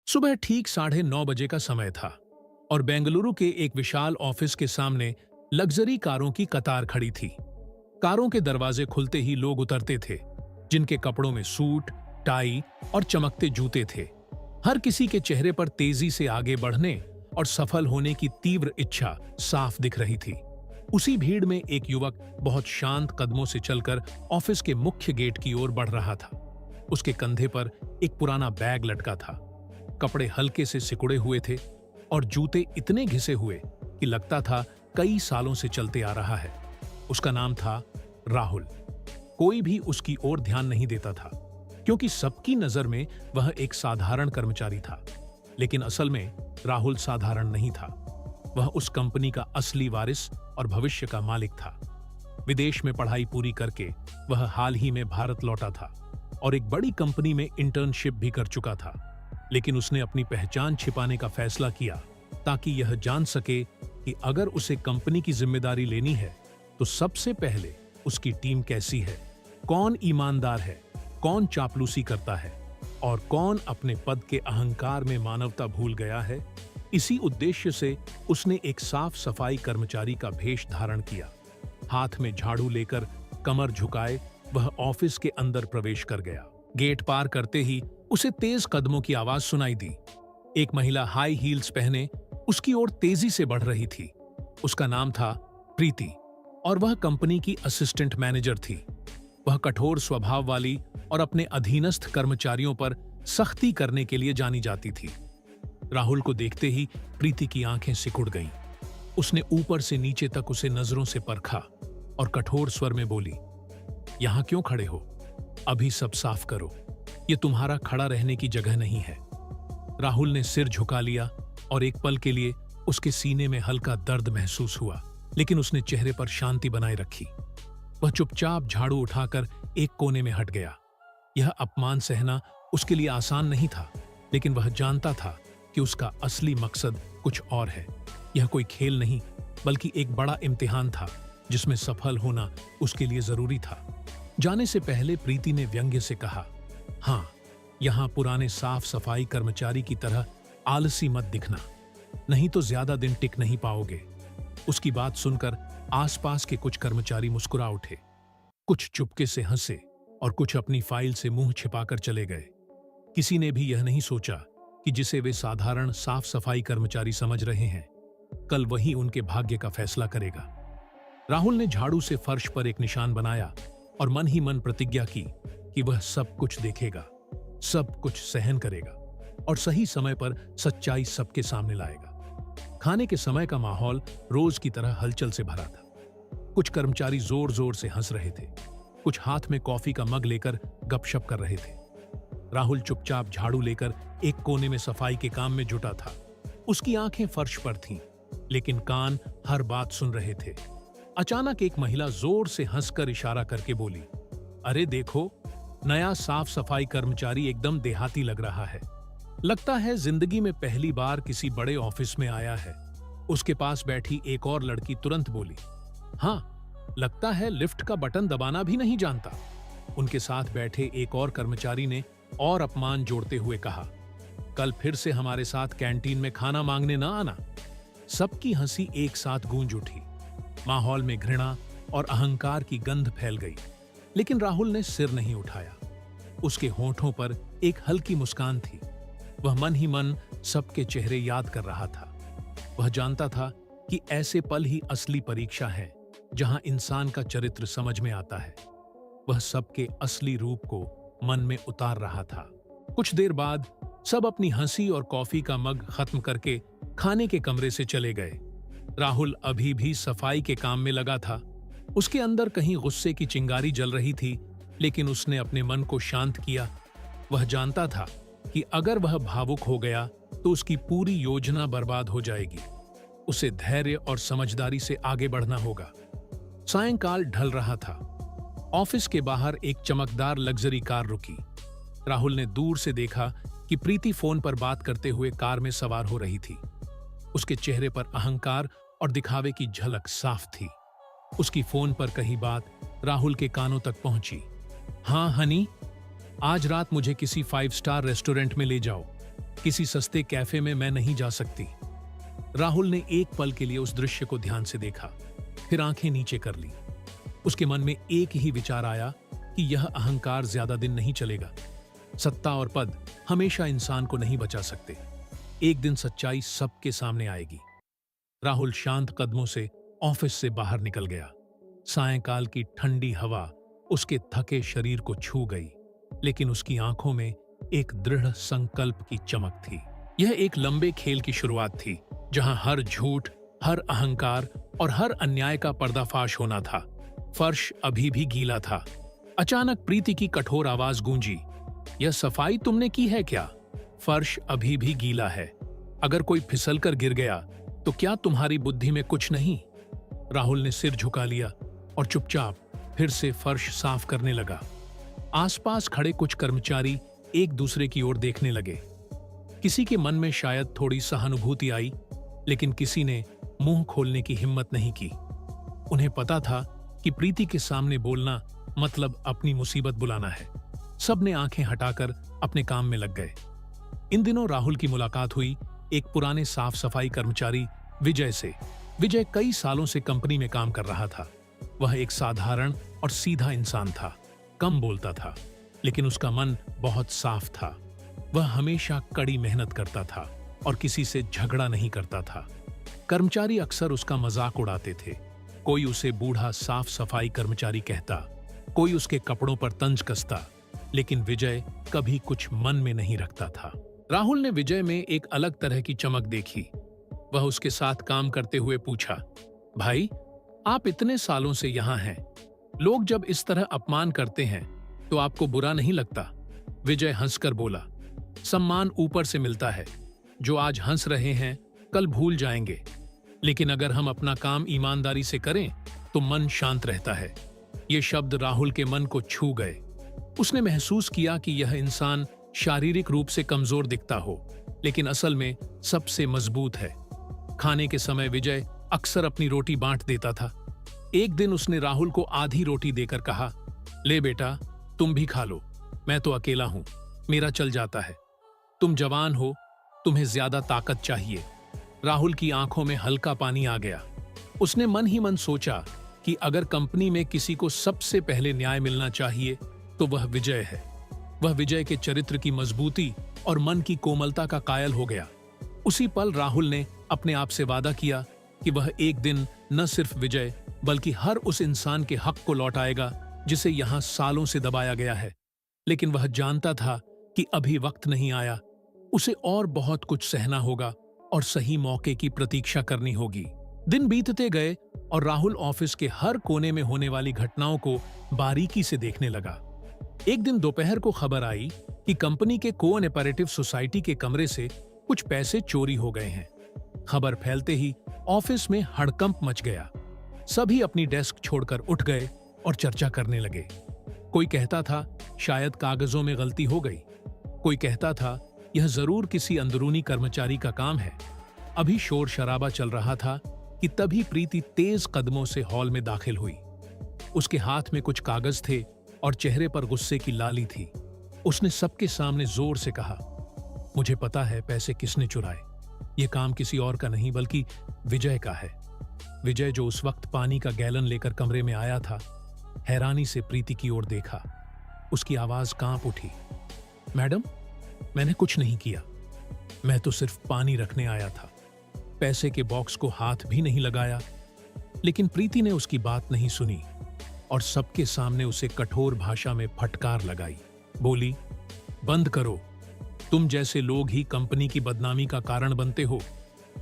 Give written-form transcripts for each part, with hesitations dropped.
सुबह ठीक 9:30 बजे का समय था और बेंगलुरु के एक विशाल ऑफिस के सामने लग्जरी कारों की कतार खड़ी थी। कारों के दरवाजे खुलते ही लोग उतरते थे, जिनके कपड़ों में सूट, टाई और चमकते जूते थे। हर किसी के चेहरे पर तेजी से आगे बढ़ने और सफल होने की तीव्र इच्छा साफ दिख रही थी। उसी भीड़ में एक युवक बहुत शांत कदमों से चलकर ऑफिस के मुख्य गेट की ओर बढ़ रहा था। उसके कंधे पर एक पुराना बैग लटका था। कपड़े हल्के से सिकुड़े हुए थे और जूते इतने घिसे हुए कि लगता था कई सालों से चलते आ रहा है। उसका नाम था राहुल। कोई भी उसकी ओर ध्यान नहीं देता था, क्योंकि सबकी नजर में वह एक साधारण कर्मचारी था। लेकिन असल में राहुल साधारण नहीं था। वह उस कंपनी का असली वारिस और भविष्य का मालिक था। विदेश में पढ़ाई पूरी करके वह हाल ही में भारत लौटा था और एक बड़ी कंपनी में इंटर्नशिप भी कर चुका था। लेकिन उसने अपनी पहचान छिपाने का फैसला किया ताकि यह जान सके कि अगर उसे कंपनी की जिम्मेदारी लेनी है तो सबसे पहले उसकी टीम कैसी है, कौन ईमानदार है, कौन चापलूसी करता है और कौन अपने पद के अहंकार में मानवता भूल गया है। इसी उद्देश्य से उसने एक साफ सफाई कर्मचारी का भेष धारण किया। हाथ में झाड़ू लेकर कमर झुकाए वह ऑफिस के अंदर प्रवेश कर गया। गेट पार करते ही उसे तेज कदमों की आवाज सुनाई दी। एक महिला हाई हील्स पहने उसकी ओर तेजी से बढ़ रही थी। उसका नाम था प्रीति और वह कंपनी की असिस्टेंट मैनेजर थी। वह कठोर स्वभाव वाली और अपने अधीनस्थ कर्मचारियों पर सख्ती करने के लिए जानी जाती थी। राहुल को देखते ही प्रीति की आंखें सिकुड़ गईं। उसने ऊपर से नीचे तक उसे नजरों से परखा और कठोर स्वर में बोली, "यहां क्यों खड़े हो? अभी सब साफ करो। ये तुम्हारा खड़ा रहने की जगह नहीं है।" राहुल ने सिर झुका लिया और एक पल के लिए उसके सीने में हल्का दर्द महसूस हुआ, लेकिन उसने चेहरे पर शांति बनाए रखी। वह चुपचाप झाड़ू उठाकर एक कोने में हट गया। यह अपमान सहना उसके लिए आसान नहीं था, लेकिन वह जानता था कि उसका असली मकसद कुछ और है। यह कोई खेल नहीं, बल्कि एक बड़ा इम्तिहान था जिसमें सफल होना उसके लिए जरूरी था। जाने से पहले प्रीति ने व्यंग्य से कहा, "हाँ, यहां पुराने साफ सफाई कर्मचारी की तरह आलसी मत दिखना, नहीं तो ज्यादा दिन टिक नहीं पाओगे।" उसकी बात सुनकर आसपास के कुछ कर्मचारी मुस्कुरा उठे। कुछ चुपके से हंसे और कुछ अपनी फाइल से मुंह छिपाकर चले गए। किसी ने भी यह नहीं सोचा कि जिसे वे साधारण साफ सफाई कर्मचारी समझ रहे हैं, कल वही उनके भाग्य का फैसला करेगा। राहुल ने झाड़ू से फर्श पर एक निशान बनाया और मन ही मन प्रतिज्ञा की कि वह सब कुछ देखेगा, सब कुछ सहन करेगा और सही समय पर सच्चाई सबके सामने लाएगा। खाने के समय का माहौल रोज की तरह हलचल से भरा था। कुछ कर्मचारी जोर जोर से हंस रहे थे, कुछ हाथ में कॉफी का मग लेकर गपशप कर रहे थे। राहुल चुपचाप झाड़ू लेकर एक कोने में सफाई के काम में जुटा था। उसकी आंखें फर्श पर थीं, लेकिन कान हर बात सुन रहे थे। अचानक एक महिला जोर से हंसकर इशारा करके बोली, "अरे देखो, नया साफ सफाई कर्मचारी एकदम देहाती लग रहा है। लगता है जिंदगी में पहली बार किसी बड़े ऑफिस में आया है।" उसके पास बैठी एक और लड़की तुरंत बोली, "हाँ, लगता है लिफ्ट का बटन दबाना भी नहीं जानता।" उनके साथ बैठे एक और कर्मचारी ने और अपमान जोड़ते हुए कहा, "कल फिर से हमारे साथ कैंटीन में खाना मांगने ना आना।" सबकी हंसी एक साथ गूंज उठी। माहौल में घृणा और अहंकार की गंध फैल गई, लेकिन राहुल ने सिर नहीं उठाया। उसके होठों पर एक हल्की मुस्कान थी। वह मन ही मन सबके चेहरे याद कर रहा था। वह जानता था कि ऐसे पल ही असली परीक्षा है, जहां इंसान का चरित्र समझ में आता है। वह सबके असली रूप को मन में उतार रहा था। कुछ देर बाद सब अपनी हंसी और कॉफी का मग खत्म करके खाने के कमरे से चले गए। राहुल अभी भी सफाई के काम में लगा था। उसके अंदर कहीं गुस्से की चिंगारी जल रही थी, लेकिन उसने अपने मन को शांत किया। वह जानता था कि अगर वह भावुक हो गया तो उसकी पूरी योजना बर्बाद हो जाएगी। उसे धैर्य और समझदारी से आगे बढ़ना होगा। सायंकाल ढल रहा था। ऑफिस के बाहर एक चमकदार लग्जरी कार रुकी। राहुल ने दूर से देखा कि प्रीति फोन पर बात करते हुए कार में सवार हो रही थी। उसके चेहरे पर अहंकार और दिखावे की झलक साफ थी। उसकी फोन पर कही बात राहुल के कानों तक पहुंची। "हाँ हनी, आज रात मुझे किसी 5 स्टार रेस्टोरेंट में ले जाओ। किसी सस्ते कैफे में मैं नहीं जा सकती। राहुल ने एक पल के लिए उस दृश्य को ध्यान से देखा, फिर आंखें नीचे कर ली। उसके मन में एक ही विचार आया कि यह अहंकार ज्यादा दिन नहीं चलेगा। सत्ता और पद हमेशा इंसान को नहीं बचा सकते। एक दिन सच्चाई सबके सामने आएगी। राहुल शांत कदमों से ऑफिस से बाहर निकल गया। सायंकाल की ठंडी हवा उसके थके शरीर को छू गई, लेकिन उसकी आंखों में एक दृढ़ संकल्प की चमक थी। यह एक लंबे खेल की शुरुआत थी, जहां हर झूठ, हर अहंकार और हर अन्याय का पर्दाफाश होना था। फर्श अभी भी गीला था। अचानक प्रीति की कठोर आवाज गूंजी, यह सफाई तुमने की है क्या? फर्श अभी भी गीला है। अगर कोई फिसलकर गिर गया तो क्या तुम्हारी बुद्धि में कुछ नहीं? राहुल ने सिर झुका लिया और चुपचाप फिर से फर्श साफ करने लगा। आसपास खड़े कुछ कर्मचारी एक दूसरे की ओर देखने लगे। किसी के मन में शायद थोड़ी सहानुभूति आई, लेकिन किसी ने मुंह खोलने की हिम्मत नहीं की। उन्हें पता था कि प्रीति के सामने बोलना मतलब अपनी मुसीबत बुलाना है। सब ने आंखें हटाकर अपने काम में लग गए। इन दिनों राहुल की मुलाकात हुई एक पुराने साफ सफाई कर्मचारी विजय से। विजय कई सालों से कंपनी में काम कर रहा था। वह एक साधारण और सीधा इंसान था, कम बोलता था, लेकिन उसका मन बहुत साफ था। वह हमेशा कड़ी मेहनत करता था और किसी से झगड़ा नहीं करता था। कर्मचारी अक्सर उसका मजाक उड़ाते थे। कोई उसे बूढ़ा साफ सफाई कर्मचारी कहता, कोई उसके कपड़ों पर तंज कसता, लेकिन विजय कभी कुछ मन में नहीं रखता था। राहुल ने विजय में एक अलग तरह की चमक देखी। वह उसके साथ काम करते हुए पूछा, भाई, आप इतने सालों से यहां हैं, लोग जब इस तरह अपमान करते हैं तो आपको बुरा नहीं लगता? विजय हंसकर बोला, सम्मान ऊपर से मिलता है। जो आज हंस रहे हैं कल भूल जाएंगे, लेकिन अगर हम अपना काम ईमानदारी से करें तो मन शांत रहता है। ये शब्द राहुल के मन को छू गए। उसने महसूस किया कि यह इंसान शारीरिक रूप से कमजोर दिखता हो, लेकिन असल में सबसे मजबूत है। खाने के समय विजय अक्सर अपनी रोटी बांट देता था। एक दिन उसने राहुल को आधी रोटी देकर कहा, ले बेटा, तुम भी खा लो, मैं तो अकेला हूं, मेरा चल जाता है। तुम जवान हो, तुम्हें ज्यादा ताकत चाहिए। राहुल की आंखों में हल्का पानी आ गया। उसने मन ही मन सोचा कि अगर कंपनी में किसी को सबसे पहले न्याय मिलना चाहिए तो वह विजय है। वह विजय के चरित्र की मजबूती और मन की कोमलता का कायल हो गया। उसी पल राहुल ने अपने आप से वादा किया कि वह एक दिन न सिर्फ विजय बल्कि हर उस इंसान के हक को लौटाएगा जिसे यहां सालों से दबाया गया है। लेकिन वह जानता था कि अभी वक्त नहीं आया। उसे और बहुत कुछ सहना होगा और सही मौके की प्रतीक्षा करनी होगी। दिन बीतते गए और राहुल ऑफिस के हर कोने में होने वाली घटनाओं को बारीकी से देखने लगा। एक दिन दोपहर को खबर आई कि कंपनी के कोऑपरेटिव सोसाइटी के कमरे से कुछ पैसे चोरी हो गए हैं। खबर फैलते ही ऑफिस में हड़कंप मच गया। सभी अपनी डेस्क छोड़कर उठ गए और चर्चा करने लगे। कोई कहता था शायद कागजों में गलती हो गई, कोई कहता था यह जरूर किसी अंदरूनी कर्मचारी का काम है। अभी शोर शराबा चल रहा था कि तभी प्रीति तेज कदमों से हॉल में दाखिल हुई। उसके हाथ में कुछ कागज थे और चेहरे पर गुस्से की लाली थी। उसने सबके सामने जोर से कहा, मुझे पता है पैसे किसने चुराए। ये काम किसी और का नहीं बल्कि विजय का है। विजय, जो उस वक्त पानी का गैलन लेकर कमरे में आया था, हैरानी से प्रीति की ओर देखा। उसकी आवाज कांप उठी, मैडम, मैंने कुछ नहीं किया, मैं तो सिर्फ पानी रखने आया था, पैसे के बॉक्स को हाथ भी नहीं लगाया। लेकिन प्रीति ने उसकी बात नहीं सुनी और सबके सामने उसे कठोर भाषा में फटकार लगाई। बोली, बंद करो, तुम जैसे लोग ही कंपनी की बदनामी का कारण बनते हो,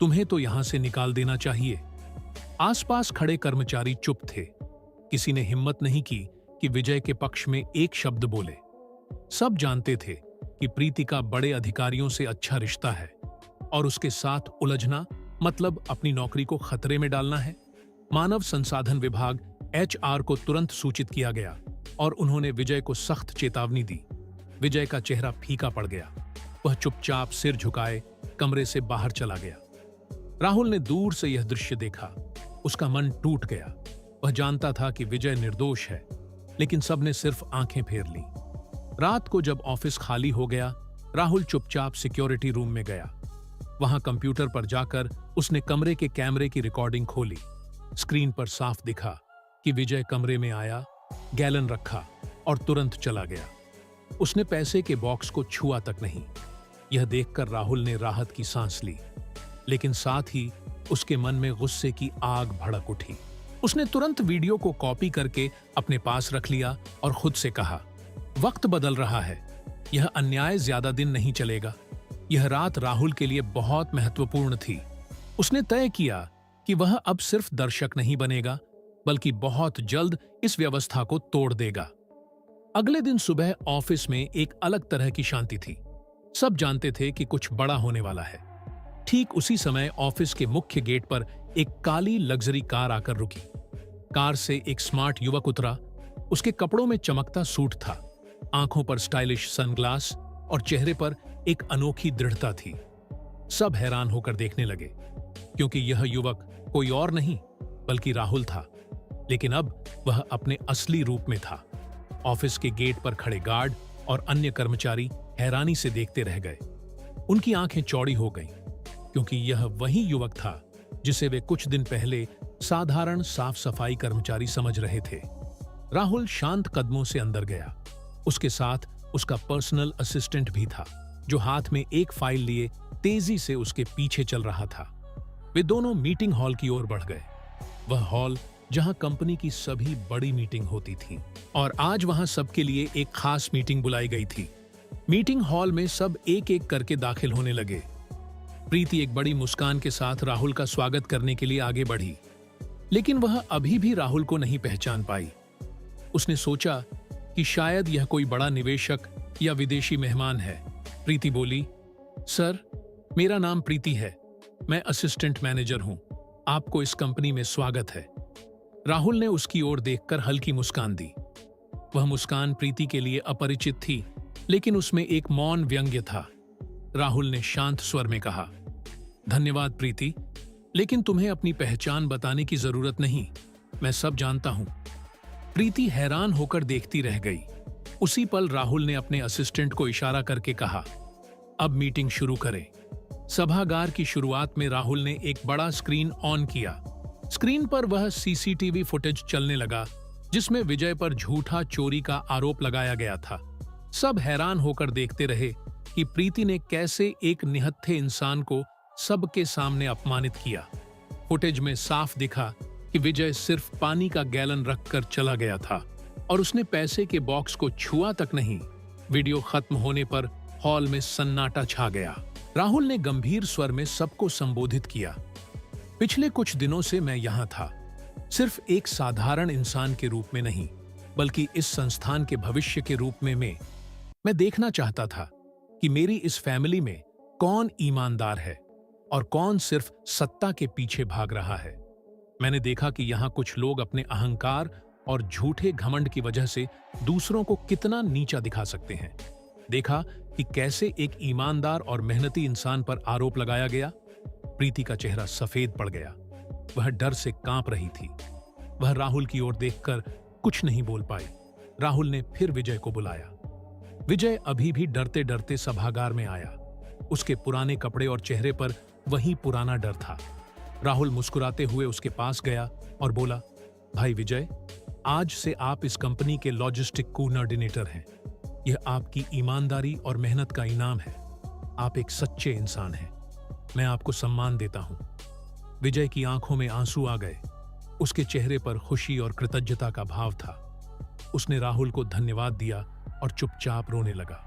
तुम्हें तो यहां से निकाल देना चाहिए। आसपास खड़े कर्मचारी चुप थे। किसी ने हिम्मत नहीं की कि विजय के पक्ष में एक शब्द बोले। सब जानते थे कि प्रीति का बड़े अधिकारियों से अच्छा रिश्ता है और उसके साथ उलझना मतलब अपनी नौकरी को खतरे में डालना है। मानव संसाधन विभाग HR को तुरंत सूचित किया गया और उन्होंने विजय को सख्त चेतावनी दी। विजय का चेहरा फीका पड़ गया। वह चुपचाप सिर झुकाए कमरे से बाहर चला गया। राहुल ने दूर से यह दृश्य देखा। उसका मन टूट गया। वह जानता था कि विजय निर्दोष है, लेकिन सबने सिर्फ आंखें फेर लीं। रात को जब ऑफिस खाली हो गया राहुल चुपचाप सिक्योरिटी रूम में गया। वहां कंप्यूटर पर जाकर उसने कमरे के कैमरे की रिकॉर्डिंग खोली। स्क्रीन पर साफ दिखा कि विजय कमरे में आया, गैलन रखा और तुरंत चला गया। उसने पैसे के बॉक्स को छुआ तक नहीं। यह देखकर राहुल ने राहत की सांस ली, लेकिन साथ ही उसके मन में गुस्से की आग भड़क उठी। उसने तुरंत वीडियो को कॉपी करके अपने पास रख लिया और खुद से कहा, वक्त बदल रहा है, यह अन्याय ज्यादा दिन नहीं चलेगा। यह रात राहुल के लिए बहुत महत्वपूर्ण थी। उसने तय किया कि वह अब सिर्फ दर्शक नहीं बनेगा, बल्कि बहुत जल्द इस व्यवस्था को तोड़ देगा। अगले दिन सुबह ऑफिस में एक अलग तरह की शांति थी। सब जानते थे कि कुछ बड़ा होने वाला है। ठीक उसी समय ऑफिस के मुख्य गेट पर एक काली लग्जरी कार आकर रुकी। कार से एक स्मार्ट युवक उतरा। उसके कपड़ों में चमकता सूट था, आंखों पर स्टाइलिश सनग्लास और चेहरे पर एक अनोखी दृढ़ता थी। सब हैरान होकर देखने लगे, क्योंकि यह युवक कोई और नहीं बल्कि राहुल था। लेकिन अब वह अपने असली रूप में था। ऑफिस के गेट पर खड़े गार्ड और अन्य कर्मचारी हैरानी से देखते रह गए। उनकी आंखें चौड़ी हो गईं, क्योंकि यह वही युवक था जिसे वे कुछ दिन पहले साधारण साफ सफाई कर्मचारी समझ रहे थे। राहुल शांत कदमों से अंदर गया। उसके साथ उसका पर्सनल असिस्टेंट भी था, जो हाथ में एक फाइल लिए तेजी से उसके पीछे चल रहा था। वे दोनों मीटिंग हॉल की ओर बढ़ गए। वह हॉल जहां कंपनी की सभी बड़ी मीटिंग होती थी, और आज वहां सबके लिए एक खास मीटिंग बुलाई गई थी। मीटिंग हॉल में सब एक एक करके दाखिल होने लगे। प्रीति एक बड़ी मुस्कान के साथ राहुल का स्वागत करने के लिए आगे बढ़ी, लेकिन वह अभी भी राहुल को नहीं पहचान पाई। उसने सोचा कि शायद यह कोई बड़ा निवेशक या विदेशी मेहमान है। प्रीति बोली, सर, मेरा नाम प्रीति है, मैं असिस्टेंट मैनेजर हूं, आपको इस कंपनी में स्वागत है। राहुल ने उसकी ओर देखकर हल्की मुस्कान दी। वह मुस्कान प्रीति के लिए अपरिचित थी, लेकिन उसमें एक मौन व्यंग्य था। राहुल ने शांत स्वर में कहा, धन्यवाद प्रीति, लेकिन तुम्हें अपनी पहचान बताने की जरूरत नहीं, मैं सब जानता हूं। प्रीति हैरान होकर देखती रह गई। उसी पल राहुल ने अपने असिस्टेंट को इशारा करके कहा, अब मीटिंग शुरू करें। सभागार की शुरुआत में राहुल ने एक बड़ा स्क्रीन ऑन किया। स्क्रीन पर वह सीसीटीवी फुटेज चलने लगा, जिसमें विजय पर झूठा चोरी का आरोप लगाया गया था। सब हैरान होकर देखते रहे कि प्रीति ने कैसे एक निहत्थे इंसान को सबके सामने अपमानित किया। फुटेज में साफ दिखा कि विजय सिर्फ पानी का गैलन रखकर चला गया था और उसने पैसे के बॉक्स को छुआ तक नहीं। वीडियो खत्म होने पर हॉल में सन्नाटा छा गया। राहुल ने गंभीर स्वर में सबको संबोधित किया, पिछले कुछ दिनों से मैं यहां था, सिर्फ एक साधारण इंसान के रूप में नहीं, बल्कि इस संस्थान के भविष्य के रूप में मैं देखना चाहता था कि मेरी इस फैमिली में कौन ईमानदार है और कौन सिर्फ सत्ता के पीछे भाग रहा है। मैंने देखा कि यहाँ कुछ लोग अपने अहंकार और झूठे घमंड की वजह से दूसरों को कितना नीचा दिखा सकते हैं। देखा कि कैसे एक ईमानदार और मेहनती इंसान पर आरोप लगाया गया। प्रीति का चेहरा सफेद पड़ गया। वह डर से कांप रही थी। वह राहुल की ओर देखकर कुछ नहीं बोल पाई। राहुल ने फिर विजय को बुलाया। विजय अभी भी डरते डरते सभागार में आया। उसके पुराने कपड़े और चेहरे पर वही पुराना डर था। राहुल मुस्कुराते हुए उसके पास गया और बोला, भाई विजय, आज से आप इस कंपनी के लॉजिस्टिक कोऑर्डिनेटर हैं। यह आपकी ईमानदारी और मेहनत का इनाम है। आप एक सच्चे इंसान हैं। मैं आपको सम्मान देता हूं। विजय की आंखों में आंसू आ गए। उसके चेहरे पर खुशी और कृतज्ञता का भाव था। उसने राहुल को धन्यवाद दिया और चुपचाप रोने लगा।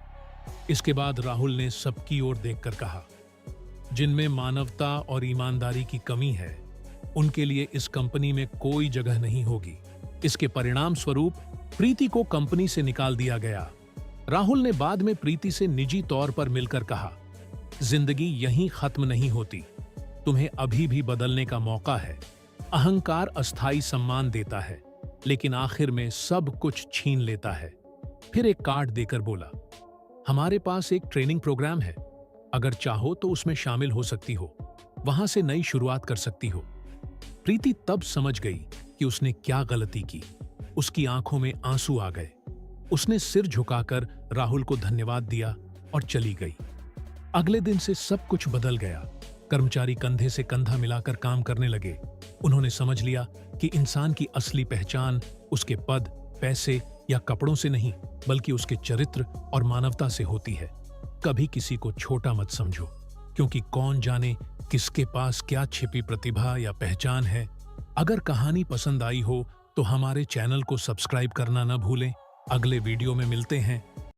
इसके बाद राहुल ने सबकी ओर देखकर कहा, जिनमें मानवता और ईमानदारी की कमी है, उनके लिए इस कंपनी में कोई जगह नहीं होगी। इसके परिणाम स्वरूप प्रीति को कंपनी से निकाल दिया गया। राहुल ने बाद में प्रीति से निजी तौर पर मिलकर कहा, जिंदगी यहीं खत्म नहीं होती, तुम्हें अभी भी बदलने का मौका है। अहंकार अस्थायी सम्मान देता है, लेकिन आखिर में सब कुछ छीन लेता है। फिर एक कार्ड देकर बोला, हमारे पास एक ट्रेनिंग प्रोग्राम है, अगर चाहो तो उसमें शामिल हो सकती हो, वहां से नई शुरुआत कर सकती हो। प्रीति तब समझ गई कि उसने क्या गलती की। उसकी आंखों में आंसू आ गए। उसने सिर झुकाकर राहुल को धन्यवाद दिया और चली गई। अगले दिन से सब कुछ बदल गया। कर्मचारी कंधे से कंधा मिलाकर काम करने लगे। उन्होंने समझ लिया कि इंसान की असली पहचान उसके पद, पैसे या कपड़ों से नहीं, बल्कि उसके चरित्र और मानवता से होती है। कभी किसी को छोटा मत समझो, क्योंकि कौन जाने किसके पास क्या छिपी प्रतिभा या पहचान है। अगर कहानी पसंद आई हो तो हमारे चैनल को सब्सक्राइब करना न भूलें। अगले वीडियो में मिलते हैं।